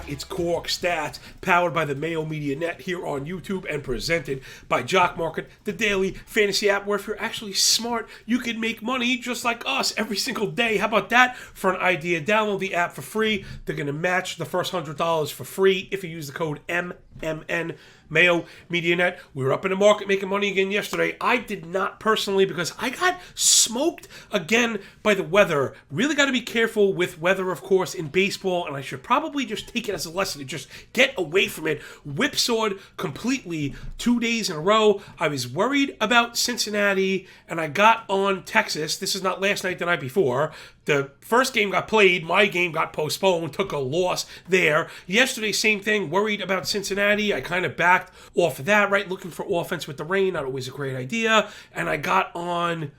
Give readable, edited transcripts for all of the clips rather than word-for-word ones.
back. It's Cork Stats, powered by the Mayo Media Net here on YouTube and presented by Jock Market, the daily fantasy app where if you're actually smart, you can make money just like us every single day. How about that for an idea? Download the app for free. They're going to match the first $100 for free if you use the code MMN. Mayo Media Net. We were up in the market making money again yesterday. I did not personally because I got smoked again by the weather. Really got to be careful with weather, of course, in baseball, and I should probably just take it as a lesson to just get away from it. Whipsawed completely 2 days in a row. I was worried about Cincinnati, and I got on Texas. This is not last night, the night before. The first game got played. My game got postponed. Took a loss there. Yesterday, same thing. Worried about Cincinnati. I kind of backed off of that, right? Looking for offense with the rain. Not always a great idea. And I got on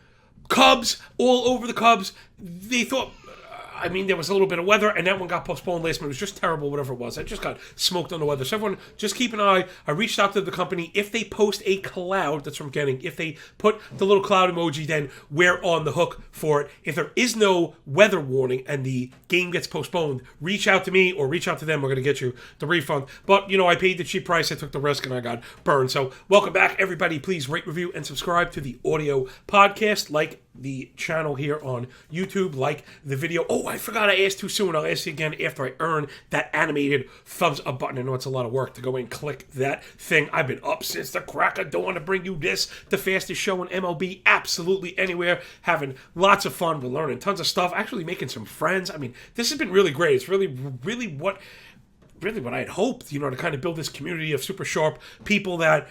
Cubs. All over the Cubs. They thought... there was a little bit of weather, and that one got postponed last minute. It was just terrible, whatever it was. I just got smoked on the weather. So everyone, just keep an eye. I reached out to the company. If they post a cloud, that's what I'm getting. If they put the little cloud emoji, then we're on the hook for it. If there is no weather warning and the game gets postponed, reach out to me or reach out to them. We're going to get you the refund. But, I paid the cheap price. I took the risk, and I got burned. So welcome back, everybody. Please rate, review, and subscribe to the audio podcast. Like the channel here on YouTube, like the video. Oh, I forgot I asked too soon. I'll ask you again after I earn that animated thumbs up button. I know it's a lot of work to go and click that thing. I've been up since the crack of dawn to bring you this, the fastest show in MLB, absolutely anywhere. Having lots of fun. We're learning tons of stuff. Actually making some friends. This has been really great. It's really what I had hoped, to kind of build this community of super sharp people that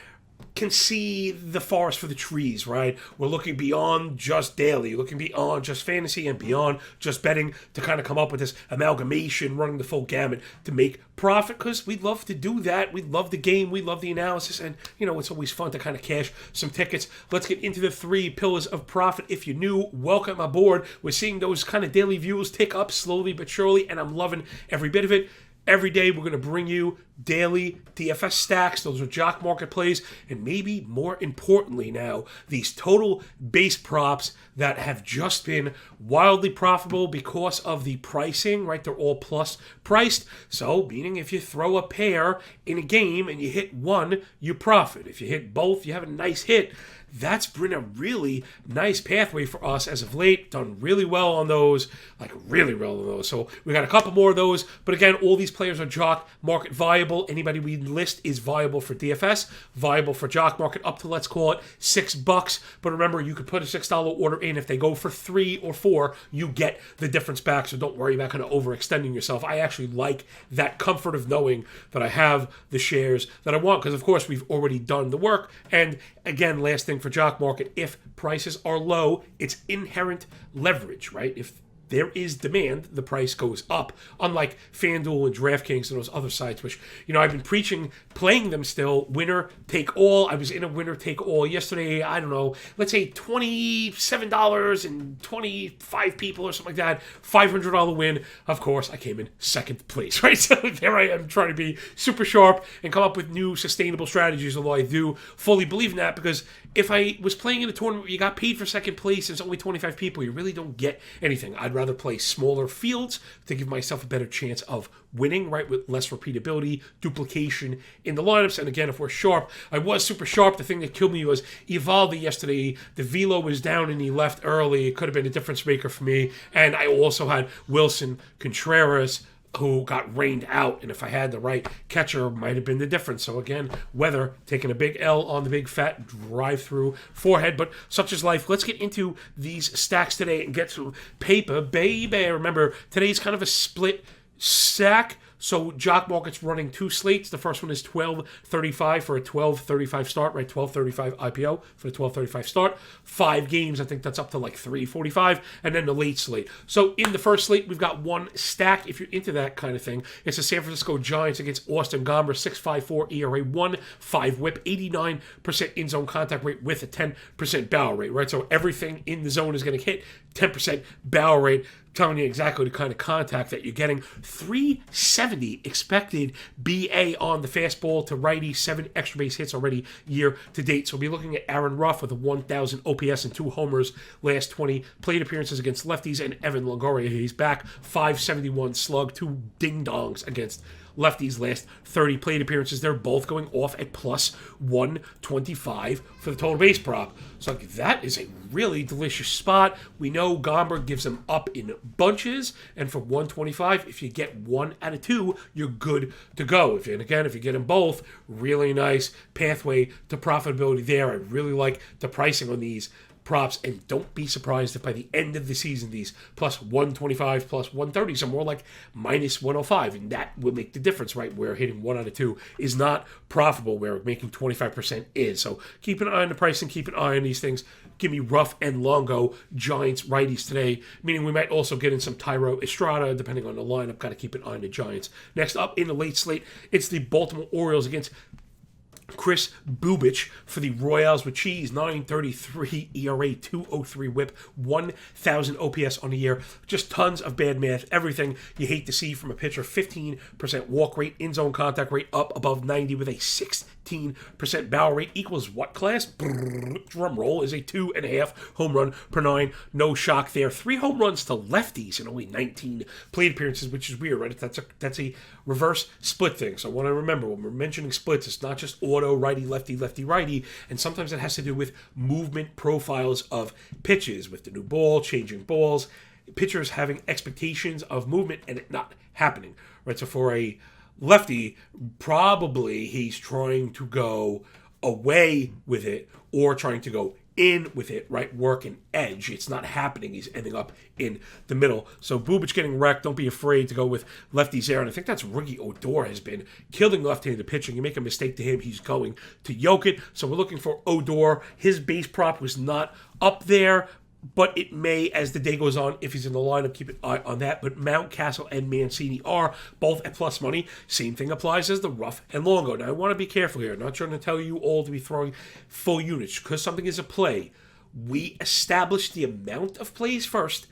can see the forest for the trees, right? We're looking beyond just daily, looking beyond just fantasy and beyond just betting to kind of come up with this amalgamation, running the full gamut to make profit, because we love to do that. We love the game. We love the analysis. And, it's always fun to kind of cash some tickets. Let's get into the 3 pillars of profit. If you're new, welcome aboard. We're seeing those kind of daily views tick up slowly but surely, and I'm loving every bit of it. Every day, we're going to bring you daily DFS stacks. Those are Jock Market plays. And maybe more importantly now, these total base props that have just been wildly profitable because of the pricing, right? They're all plus priced. So, meaning if you throw a pair in a game and you hit one, you profit. If you hit both, you have a nice hit. That's been a really nice pathway for us as of late. Done really well on those, really well on those. So we got a couple more of those. But again, all these players are Jock Market viable. Anybody we list is viable for DFS, viable for Jock Market up to, let's call it, $6. But remember, you could put a $6 order in. If they go for 3 or 4, you get the difference back. So don't worry about kind of overextending yourself. I actually like that comfort of knowing that I have the shares that I want, because of course we've already done the work. And again, last thing for Jock Market, if prices are low, it's inherent leverage, right? If there is demand, the price goes up. Unlike FanDuel and DraftKings and those other sites, which, I've been preaching, playing them still, winner take all. I was in a winner take all yesterday, I don't know, let's say $27 and 25 people or something like that, $500 win. Of course, I came in second place, right? So there I am trying to be super sharp and come up with new sustainable strategies, although I do fully believe in that, because if I was playing in a tournament where you got paid for second place and it's only 25 people, you really don't get anything. I'd rather play smaller fields to give myself a better chance of winning, right, with less repeatability, duplication in the lineups. And again, if we're sharp, I was super sharp. The thing that killed me was Evaldi yesterday. The velo was down and he left early. It could have been a difference maker for me. And I also had Wilson Contreras, who got rained out, and if I had the right catcher, might have been the difference. So again, weather taking a big L on the big fat drive-through forehead, but such is life. Let's get into these stacks today and get some paper, baby. Remember, today's kind of a split stack. So Jock Market's running 2 slates. The first one is 12:35 for a 12:35 start, right? 12:35 IPO for the 12:35 start. 5 games, I think that's up to 3:45, and then the late slate. So in the first slate, we've got 1 stack. If you're into that kind of thing, it's the San Francisco Giants against Austin Gomber, 6.54 ERA, 1.5 WHIP, 89% in zone contact rate with a 10% barrel rate, right? So everything in the zone is going to hit 10% barrel rate. Telling you exactly the kind of contact that you're getting. 370 expected BA on the fastball to righty, 7 extra base hits already year to date. So we'll be looking at Aaron Ruff with a 1,000 OPS and 2 homers last 20 plate appearances against lefties, and Evan Longoria. He's back, 571 slug, 2 ding-dongs against Lefty's last 30 plate appearances, they're both going off at plus 125 for the total base prop. So like, that is a really delicious spot. We know Gomberg gives them up in bunches, and for 125, if you get 1 out of 2, you're good to go. If you get them both, really nice pathway to profitability there. I really like the pricing on these props, and don't be surprised if by the end of the season these plus 125 plus 130s are more like minus 105, and that will make the difference, right? Where hitting 1 out of 2 is not profitable, where making 25% is. So keep an eye on the pricing, keep an eye on these things. Give me Ruff and Longo Giants righties today, meaning we might also get in some Tyro Estrada depending on the lineup. Got to keep an eye on the Giants. Next up in the late slate, it's the Baltimore Orioles against Chris Bubich for the Royals with cheese. 9.33 ERA, 2.03 whip, 1,000 OPS on the year. Just tons of bad math. Everything you hate to see from a pitcher. 15% walk rate, in-zone contact rate up above 90 with a 16% barrel rate. Equals what class? Drum roll is a 2.5 home run per 9. No shock there. 3 home runs to lefties in only 19 plate appearances, which is weird, right? That's a reverse split thing. So I want to remember, when we're mentioning splits, it's not just auto, righty, lefty, lefty, righty, and sometimes it has to do with movement profiles of pitches, with the new ball, changing balls, pitchers having expectations of movement and it not happening, right? So for a lefty, probably he's trying to go away with it or trying to go in with it, right? Work an edge. It's not happening. He's ending up in the middle. So Bubich getting wrecked. Don't be afraid to go with lefties there. And I think that's Rookie Odor has been killing left-handed pitching. You make a mistake to him, he's going to yoke it. So we're looking for Odor. His base prop was not up there, but it may, as the day goes on, if he's in the lineup, keep an eye on that. But Mountcastle and Mancini are both at plus money. Same thing applies as the Ruff and Longo. Now, I want to be careful here. I'm not trying to tell you all to be throwing full units. Because something is a play, we establish the amount of plays first,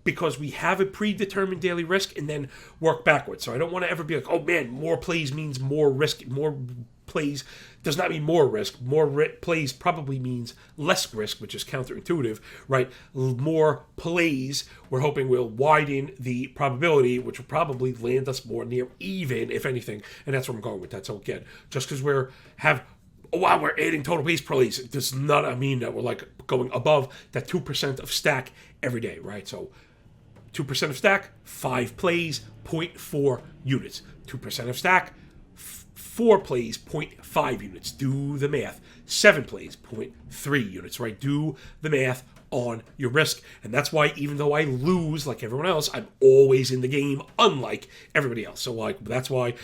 because we have a predetermined daily risk, and then work backwards. So I don't want to ever be like, oh man, more plays means more risk. More plays does not mean more risk. More plays probably means less risk, which is counterintuitive, right? More plays, we're hoping will widen the probability, which will probably land us more near even, if anything. And that's where I'm going with that. So again, just because we're adding total base plays, does not mean that we're like going above that 2% of stack every day, right? So 2% of stack, 5 plays, 0.4 units. 2% of stack, 4 plays, 0.5 units. Do the math. 7 plays, 0.3 units, right? Do the math on your risk. And that's why, even though I lose like everyone else, I'm always in the game, unlike everybody else. So like, that's why,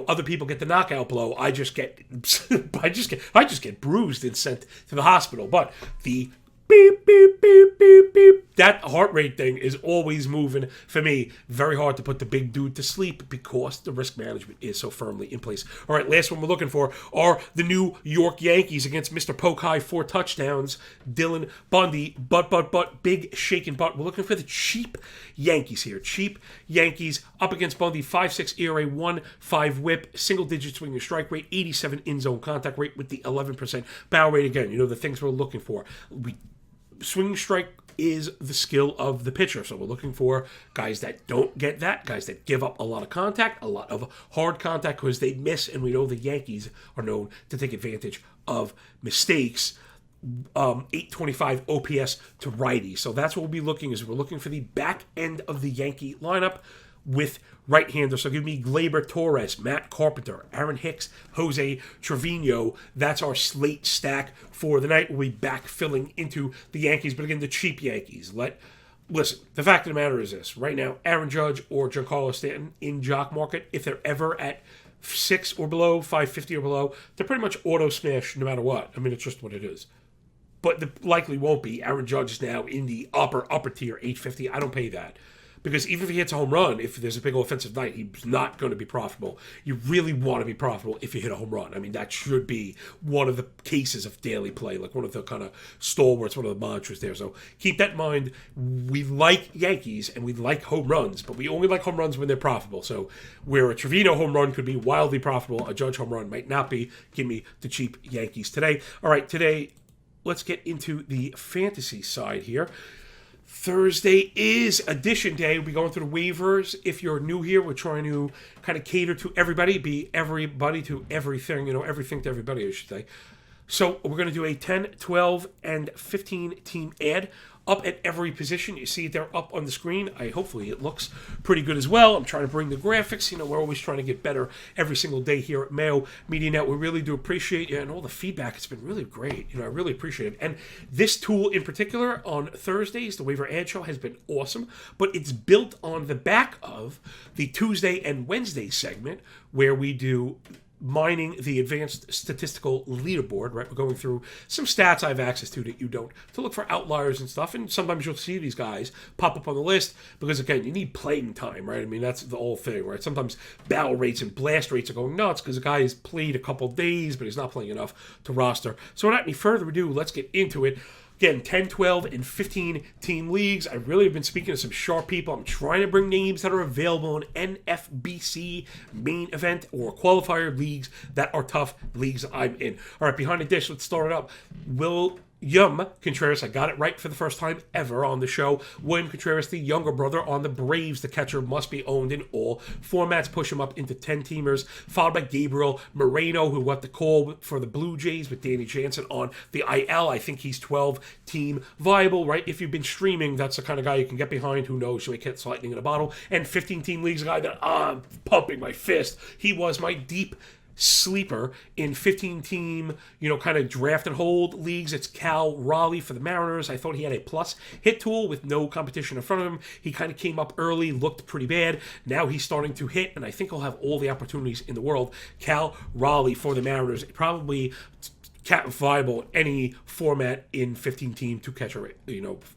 other people get the knockout blow. I just get bruised and sent to the hospital. But the beep, beep, beep, beep, beep, that heart rate thing is always moving for me. Very hard to put the big dude to sleep because the risk management is so firmly in place. All right, last one we're looking for are the New York Yankees against Mr. Poke High, 4 touchdowns, Dylan Bundy, but, big shaken butt. We're looking for the cheap Yankees here. Cheap Yankees up against Bundy, 5.6 ERA, 1.5 whip, single-digit swinging strike rate, 87 in-zone contact rate with the 11% barrel rate. Again, the things we're looking for. Swinging strike is the skill of the pitcher. So we're looking for guys that don't get that, guys that give up a lot of contact, a lot of hard contact because they miss, and we know the Yankees are known to take advantage of mistakes. 825 OPS to righty. So that's what we'll be looking is we're looking for the back end of the Yankee lineup with right-handers. So give me Gleyber Torres, Matt Carpenter, Aaron Hicks, Jose Trevino. That's our slate stack for the night. We'll be back filling into the Yankees. But again, the cheap Yankees. Listen, the fact of the matter is this. Right now, Aaron Judge or Giancarlo Stanton in Jock Market, if they're ever at 6 or below, 550 or below, they're pretty much auto smash no matter what. I mean, it's just what it is. But the likely won't be. Aaron Judge is now in the upper tier, 850. I don't pay that. Because even if he hits a home run, if there's a big offensive night, he's not going to be profitable. You really want to be profitable if you hit a home run. I mean, that should be one of the cases of daily play, like one of the kind of stalwarts, one of the mantras there. So keep that in mind. We like Yankees and we like home runs, but we only like home runs when they're profitable. So where a Trevino home run could be wildly profitable, a Judge home run might not be. Give me the cheap Yankees today. All right, today, let's get into the fantasy side here. Thursday is edition day. We'll be going through the waivers. If you're new here, we're trying to kind of cater to everybody, be everybody to everything, everything to everybody, I should say. So we're going to do a 10, 12, and 15 team ad up at every position. You see it there up on the screen. Hopefully it looks pretty good as well. I'm trying to bring the graphics. We're always trying to get better every single day here at Mayo Media Net. We really do appreciate you and all the feedback. It's been really great. I really appreciate it. And this tool in particular on Thursdays, the waiver ad show, has been awesome. But it's built on the back of the Tuesday and Wednesday segment where we do mining the advanced statistical leaderboard, right? We're going through some stats I have access to that you don't, to look for outliers and stuff. And sometimes you'll see these guys pop up on the list because, again, you need playing time, right? I mean, that's the whole thing, right? Sometimes battle rates and blast rates are going nuts because the guy has played a couple days, but he's not playing enough to roster. So without any further ado, let's get into it. Again, 10, 12, and 15 team leagues. I really have been speaking to some sharp people. I'm trying to bring names that are available in NFBC main event or qualifier leagues that are tough leagues I'm in. All right, behind the dish, let's start it up. William Contreras, I got it right for the first time ever on the show. William Contreras, the younger brother on the Braves. The catcher must be owned in all formats. Push him up into 10-teamers. Followed by Gabriel Moreno, who got the call for the Blue Jays with Danny Jansen on the IL. I think he's 12-team viable, right? If you've been streaming, that's the kind of guy you can get behind. Who knows? So he catch lightning in a bottle. And 15-team leagues, a guy that I'm pumping my fist. He was my deep sleeper in 15-team, kind of draft and hold leagues. It's Cal Raleigh for the Mariners. I thought he had a plus hit tool with no competition in front of him. He kind of came up early, looked pretty bad. Now he's starting to hit, and I think he'll have all the opportunities in the world. Cal Raleigh for the Mariners, probably viable any format in 15-team to catcher,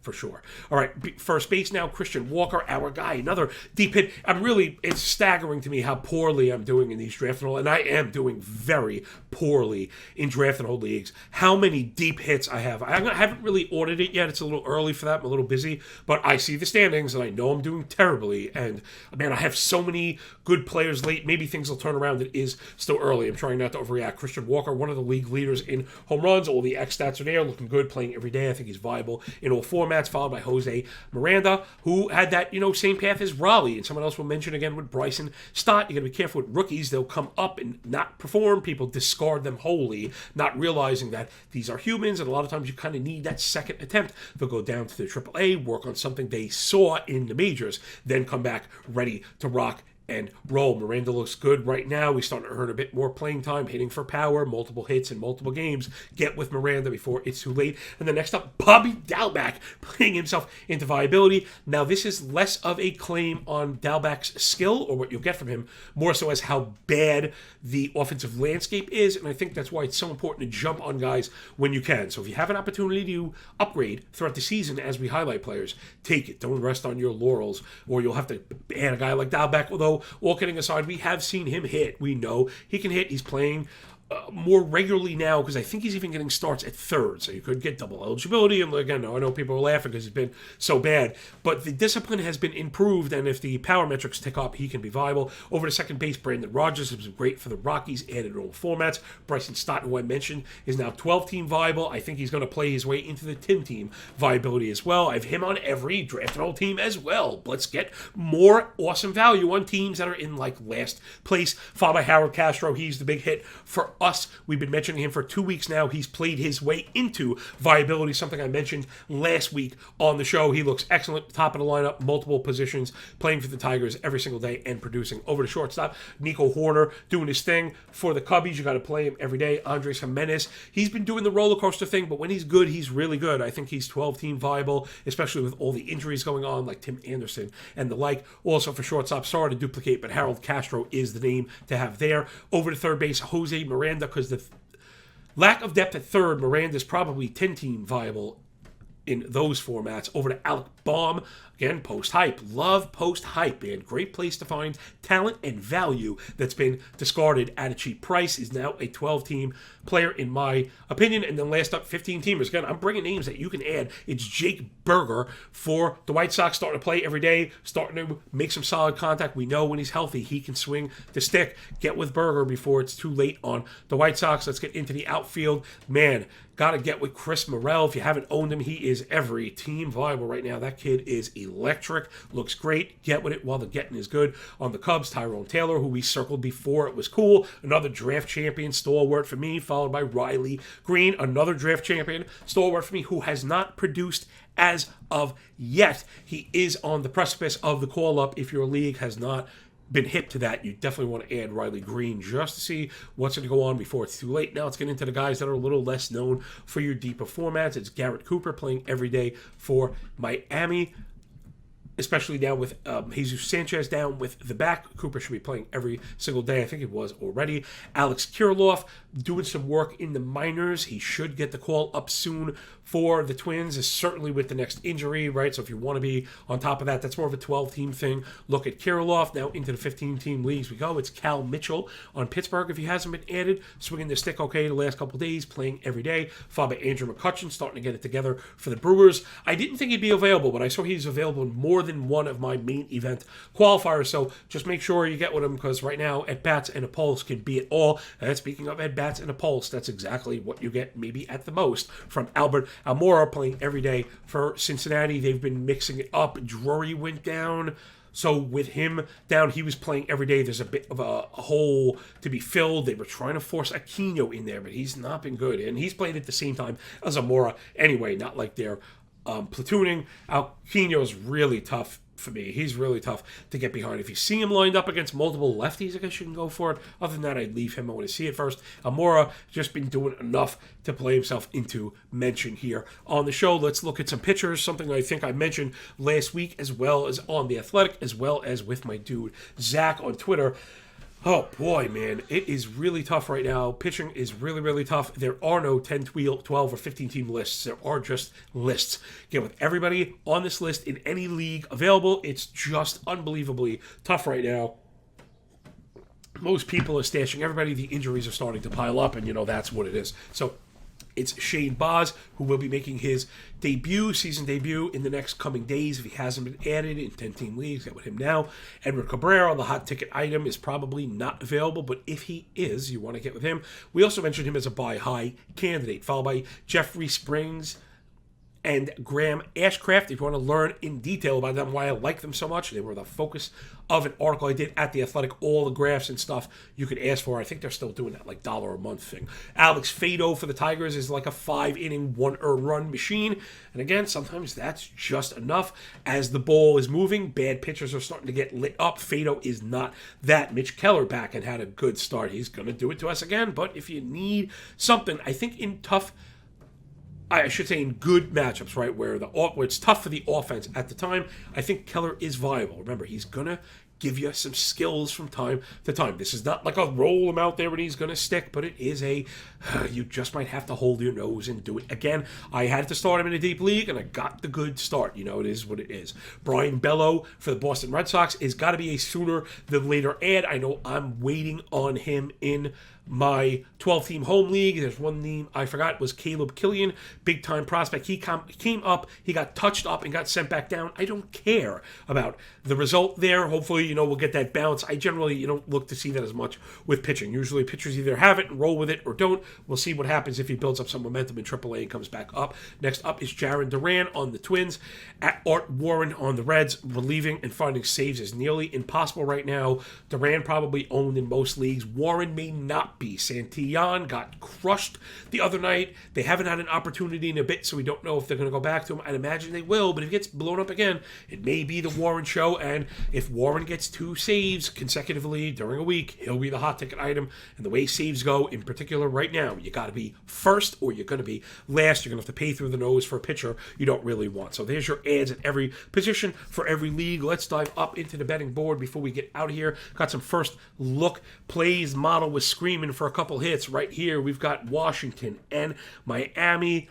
for sure. All right, first base now, Christian Walker, our guy, another deep hit. It's staggering to me how poorly I'm doing in these draft and hold, and I am doing very poorly in draft and hold leagues. How many deep hits I have. I haven't really ordered it yet. It's a little early for that. I'm a little busy, but I see the standings, and I know I'm doing terribly, and, man, I have so many good players late. Maybe things will turn around. It is still early. I'm trying not to overreact. Christian Walker, one of the league leaders in home runs. All the X stats are there, looking good, playing every day. I think he's viable in all formats, followed by Jose Miranda, who had that, same path as Raleigh. And someone else will mention again with Bryson Stott. You got to be careful with rookies. They'll come up and not perform. People discard them wholly, not realizing that these are humans, and a lot of times you kind of need that second attempt. They'll go down to the AAA, work on something they saw in the majors, then come back ready to rock and roll. Miranda looks good right now. He's starting to earn a bit more playing time, hitting for power, multiple hits in multiple games. Get with Miranda before it's too late. And then next up, Bobby Dalbec, playing himself into viability. Now, this is less of a claim on Dalbec's skill or what you'll get from him, more so as how bad the offensive landscape is. And I think that's why it's so important to jump on guys when you can. So if you have an opportunity to upgrade throughout the season as we highlight players, take it. Don't rest on your laurels, or you'll have to add a guy like Dalbec, although all kidding aside, we have seen him hit. We know he can hit. He's playing more regularly now because I think he's even getting starts at third, so you could get double eligibility. And again, I know people are laughing because he's been so bad, but the discipline has been improved, and if the power metrics tick up, he can be viable. Over to second base, Brandon Rogers has been great for the Rockies, added in all formats. Bryson Stott, who I mentioned, is now 12-team viable. I think he's going to play his way into the 10-team viability as well. I have him on every draft and all team as well. Let's get more awesome value on teams that are in last place. Followed by Howard Castro. He's the big hit for us. We've been mentioning him for 2 weeks now. He's played his way into viability, something I mentioned last week on the show. He looks excellent, top of the lineup, multiple positions, playing for the Tigers every single day and producing. Over to shortstop, Nico Horner doing his thing for the Cubbies. You got to play him every day. Andres Jimenez, he's been doing the roller coaster thing, but when he's good, he's really good. I think he's 12-team viable, especially with all the injuries going on, like Tim Anderson and the like. Also for shortstop, sorry to duplicate, but Harold Castro is the name to have there. Over to third base, Jose Miranda, because the lack of depth at third, Miranda's probably 10-team viable in those formats. Over to Alec Baum, again, post-hype. Love post-hype, man. Great place to find talent and value that's been discarded at a cheap price. Is now a 12-team player, in my opinion. And then last up, 15-teamers. Again, I'm bringing names that you can add. It's Jake Berger for the White Sox, starting to play every day, starting to make some solid contact. We know when he's healthy, he can swing the stick. Get with Berger before it's too late on the White Sox. Let's get into the outfield. Man, Got to get with Chris Morel. If you haven't owned him, he is every team viable right now. That kid is electric. Looks great. Get with it while the getting is good. On the Cubs, Tyrone Taylor, who we circled before it was cool. Another draft champion, stalwart for me, followed by Riley Green. Another draft champion, stalwart for me, who has not produced as of yet. He is on the precipice of the call-up. If your league has not been hip to that, you definitely want to add Riley Green just to see what's going to go on before it's too late. Now let's get into the guys that are a little less known for your deeper formats. It's Garrett Cooper playing every day for Miami, especially now with Jesus Sanchez down with the back. Cooper should be playing every single day. I think it was already. Alex Kirilloff doing some work in the minors. He should get the call up soon for the Twins, is certainly with the next injury, right? So if you want to be on top of that, that's more of a 12-team thing. Look at Kirilloff. Now into the 15-team leagues we go. It's Cal Mitchell on Pittsburgh. If he hasn't been added, swinging the stick okay the last couple of days, playing every day. Followed by Andrew McCutchen, starting to get it together for the Brewers. I didn't think he'd be available, but I saw he's available in more than one of my main event qualifiers. So just make sure you get with him, because right now, at-bats and a pulse can be it all. And speaking of at-bats and a pulse, that's exactly what you get, maybe at the most, from Albert Almora, playing every day for Cincinnati. They've been mixing it up. Drury went down. So with him down, he was playing every day. There's a bit of a hole to be filled. They were trying to force Aquino in there, but he's not been good. And he's played at the same time as Almora anyway, not like they're platooning. Aquino's really tough for me. He's really tough to get behind. If you see him lined up against multiple lefties, I guess you can go for it. Other than that, I'd leave him. I want to see it first. Almora just been doing enough to play himself into mention here on the show. Let's look at some pitchers, something I think I mentioned last week, as well as on The Athletic, as well as with my dude Zach on Twitter. Oh, boy, man. It is really tough right now. Pitching is really, really tough. There are no 10, 12, or 15-team lists. There are just lists. Get with everybody on this list in any league available. It's just unbelievably tough right now. Most people are stashing everybody. The injuries are starting to pile up, and, that's what it is. So it's Shane Baz, who will be making his season debut in the next coming days. If he hasn't been added in 10-team leagues, get with him now. Edward Cabrera, the hot ticket item, is probably not available, but if he is, you want to get with him. We also mentioned him as a buy-high candidate, followed by Jeffrey Springs and Graham Ashcraft. If you want to learn in detail about them, why I like them so much, they were the focus of an article I did at The Athletic. All the graphs and stuff you could ask for. I think they're still doing that like $1 a month thing. Alex Fado for the Tigers is like a 5-inning, 1 earned run machine. And again, sometimes that's just enough. As the ball is moving, bad pitchers are starting to get lit up. Fado is not that. Mitch Keller back and had a good start. He's going to do it to us again. But if you need something, I think in good matchups, right, where it's tough for the offense at the time, I think Keller is viable. Remember, he's going to give you some skills from time to time. This is not like a roll him out there and he's going to stick, but it is you just might have to hold your nose and do it. Again, I had to start him in a deep league, and I got the good start. It is what it is. Brian Bello for the Boston Red Sox is got to be a sooner than later add. I know I'm waiting on him in my 12-team home league. There's one name I forgot, was Caleb Killian, big-time prospect. He came up, he got touched up and got sent back down. I don't care about the result there. Hopefully, we'll get that bounce. I generally, don't look to see that as much with pitching. Usually pitchers either have it and roll with it or don't. We'll see what happens if he builds up some momentum in AAA and comes back up. Next up is Jaron Duran on the Twins. At Art Warren on the Reds. Relieving and finding saves is nearly impossible right now. Duran probably owned in most leagues. Warren may not be. Santillon got crushed the other night. They haven't had an opportunity in a bit, so we don't know if they're going to go back to him. I'd imagine they will, but if he gets blown up again, it may be the Warren show, and if Warren gets 2 saves consecutively during a week, he'll be the hot ticket item. And the way saves go, in particular right now, you got to be first or you're going to be last. You're going to have to pay through the nose for a pitcher you don't really want. So there's your ads at every position for every league. Let's dive up into the betting board before we get out of here. Got some first look plays. Model was screaming for a couple hits right here. We've got Washington and Miami.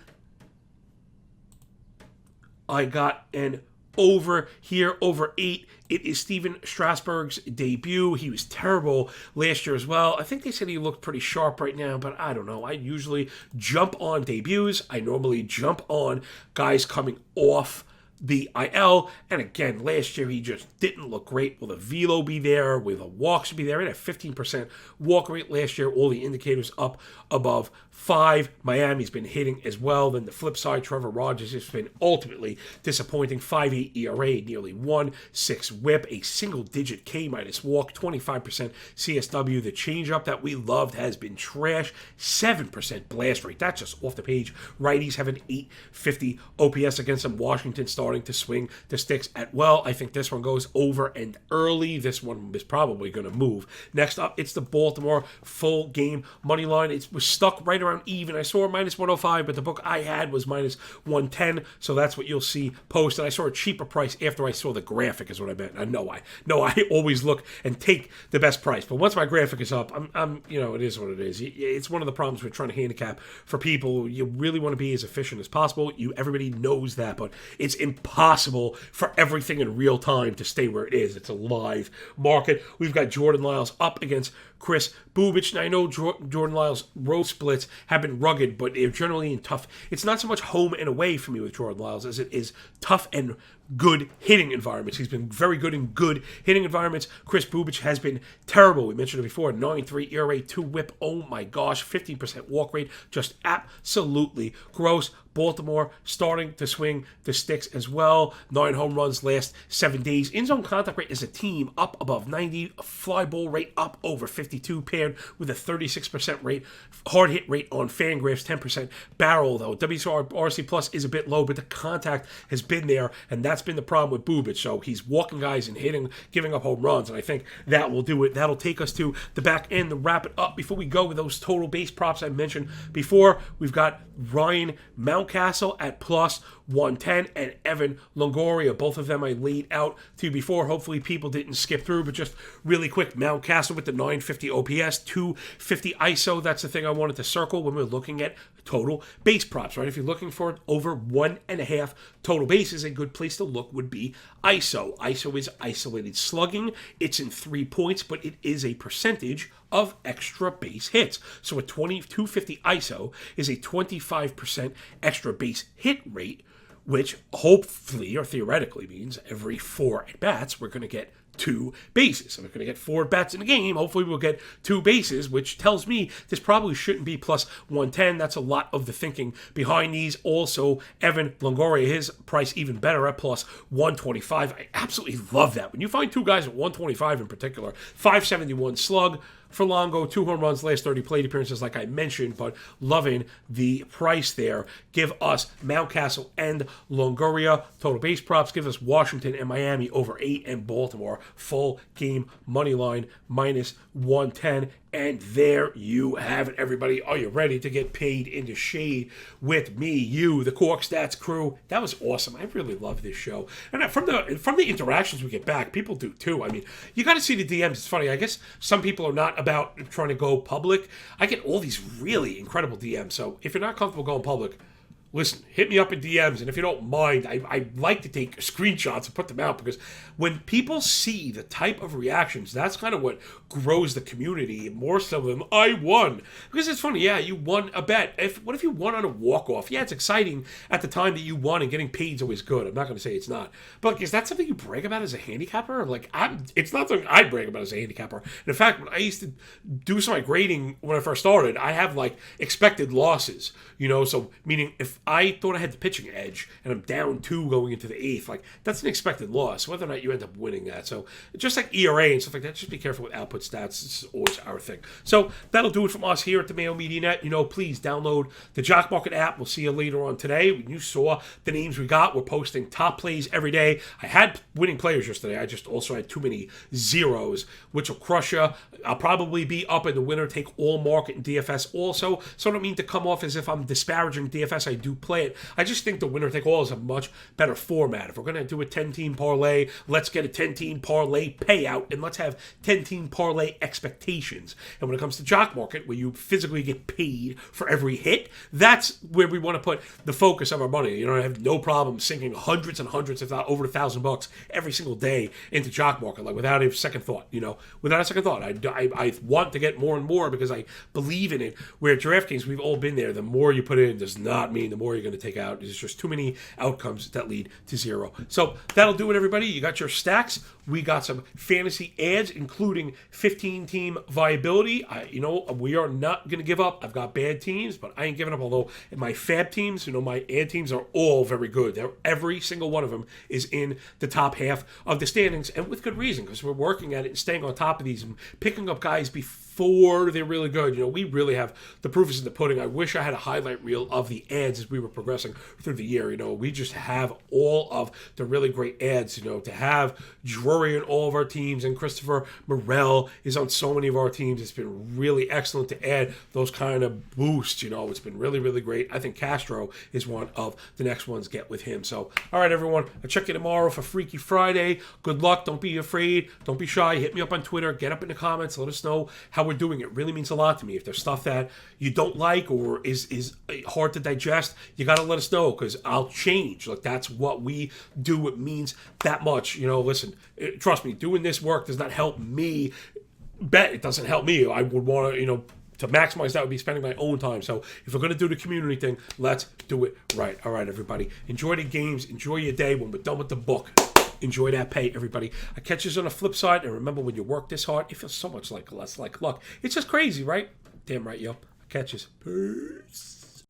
I got an over here, over 8. It is Steven Strasburg's debut. He was terrible last year as well. I think they said he looked pretty sharp right now, but I don't know. I usually jump on debuts. I normally jump on guys coming off the IL, and again, last year he just didn't look great. Will the velo be there? Will the walks be there? He had a 15% walk rate last year. All the indicators up above 5. Miami's been hitting as well. Then the flip side, Trevor Rogers has been ultimately disappointing. 5.8 ERA, nearly 1.6 whip, a single-digit K-minus walk, 25% CSW. The changeup that we loved has been trash. 7% blast rate. That's just off the page. Righties have an 850 OPS against them. Washington starting to swing the sticks at well. I think this one goes over and early. This one is probably going to move. Next up, it's the Baltimore full game money line. It was stuck right around even. I saw minus 105, but the book I had was minus 110, so that's what you'll see posted. I saw a cheaper price after I saw the graphic is what I meant. I know I always look and take the best price, but once my graphic is up, I'm it is what it is. It's one of the problems with trying to handicap for people. You really want to be as efficient as possible. Everybody knows that, but it's impossible for everything in real time to stay where it is. It's a live market. We've got Jordan Lyles up against Chris Bubich. And I know Jordan Lyles' road splits have been rugged, but they're generally in tough. It's not so much home and away for me with Jordan Lyles as it is tough and good hitting environments. He's been very good in good hitting environments. Chris Bubich has been terrible. We mentioned it before. 9.3 ERA, 2 whip. Oh my gosh, 15% walk rate. Just absolutely gross. Baltimore starting to swing the sticks as well. 9 home runs last 7 days. In-zone contact rate as a team up above 90. Fly ball rate up over 52, paired with a 36% rate. Hard hit rate on Fangraphs, 10%. Barrel, though. WRC Plus is a bit low, but the contact has been there, and that's been the problem with Bubich. So he's walking guys and hitting, giving up home runs, and I think that will do it. That'll take us to the back end to wrap it up. Before we go with those total base props I mentioned before, we've got Ryan Mountcastle at plus 110 and Evan Longoria. Both of them I laid out to you before. Hopefully people didn't skip through, but just really quick, Mountcastle with the 950 OPS, 250 ISO. That's the thing I wanted to circle when we're looking at total base props, right? If you're looking for over 1.5 total bases, a good place to look would be ISO. ISO is isolated slugging. It's in 3 points, but it is a percentage of extra base hits. So a 250 ISO is a 25% extra base hit rate, which hopefully or theoretically means every 4 at-bats we're going to get 2 bases. So we're going to get 4 bats in a game. Hopefully we'll get 2 bases, which tells me this probably shouldn't be plus 110. That's a lot of the thinking behind these. Also, Evan Longoria, his price even better at plus 125. I absolutely love that. When you find 2 guys at 125 in particular, 571 slug, for Longo, 2 home runs, last 30 plate appearances, like I mentioned, but loving the price there. Give us Mountcastle and Longoria. Total base props. Give us Washington and Miami over 8 and Baltimore. Full game money line minus 110. And there you have it, everybody. Are you ready to get paid in the shade with me, you, the Cork Stats crew? That was awesome. I really love this show. And from the interactions we get back, people do too. I mean, you got to see the DMs. It's funny. I guess some people are not about trying to go public. I get all these really incredible DMs. So if you're not comfortable going public, listen, hit me up in DMs, and if you don't mind, I like to take screenshots and put them out, because when people see the type of reactions, that's kind of what grows the community more so than I won. Because it's funny, yeah, you won a bet. What if you won on a walk-off? Yeah, it's exciting at the time that you won, and getting paid is always good. I'm not going to say it's not. But like, is that something you brag about as a handicapper? Like, it's not something I brag about as a handicapper. And in fact, when I used to do some of my grading when I first started, I have like expected losses, so meaning if I thought I had the pitching edge and I'm down 2 going into the 8th, like that's an expected loss, whether or not you end up winning that. So just like ERA and stuff like that, just be careful with output stats. This is always our thing. So that'll do it from us here at the Mayo Media Net. Please download the Jock Market app. We'll see you later on today. When you saw the names we got, we're posting top plays every day. I had winning players yesterday. I just also had too many zeros, which will crush you. I'll probably be up in the winner take all market in DFS also. So I don't mean to come off as if I'm disparaging DFS. I do play it. I just think the winner take all is a much better format. If we're going to do a 10-team parlay, let's get a 10-team parlay payout, and let's have 10-team parlay expectations. And when it comes to Jock Market, where you physically get paid for every hit, that's where we want to put the focus of our money. I have no problem sinking hundreds and hundreds, if not over $1,000 every single day into Jock Market, like without a second thought. Without a second thought. I want to get more and more because I believe in it. Where at DraftKings, we've all been there. The more you put in does not mean the more you're going to take out. There's just too many outcomes that lead to zero. So that'll do it, everybody. You got your stacks. We got some fantasy ads, including 15-team viability. We are not going to give up. I've got bad teams, but I ain't giving up. Although in my fab teams, my ad teams are all very good. Every single one of them is in the top half of the standings, and with good reason, because we're working at it and staying on top of these and picking up guys before they're really good. We really have the proof is in the pudding. I wish I had a highlight reel of the ads as we were progressing through the year. We just have all of the really great ads. To have Drury in all of our teams, and Christopher Morel is on so many of our teams. It's been really excellent to add those kind of boosts. It's been really, really great. I think Castro is one of the next ones get with him. So, all right, everyone, I'll check you tomorrow for Freaky Friday. Good luck. Don't be afraid. Don't be shy. Hit me up on Twitter. Get up in the comments. Let us know how we're doing. It really means a lot to me. If there's stuff that you don't like or is hard to digest, you got to let us know, because I'll change. That's what we do. It means that much. Listen, trust me, doing this work does not help me. Bet it doesn't help me. I would want to maximize that would be spending my own time. So if we're going to do the community thing, let's do it right. All right, everybody. Enjoy the games. Enjoy your day. When we're done with the book, enjoy that pay, everybody. I catch you on the flip side. And remember, when you work this hard, it feels so much less like luck. It's just crazy, right? Damn right, yo. I catch you. Peace.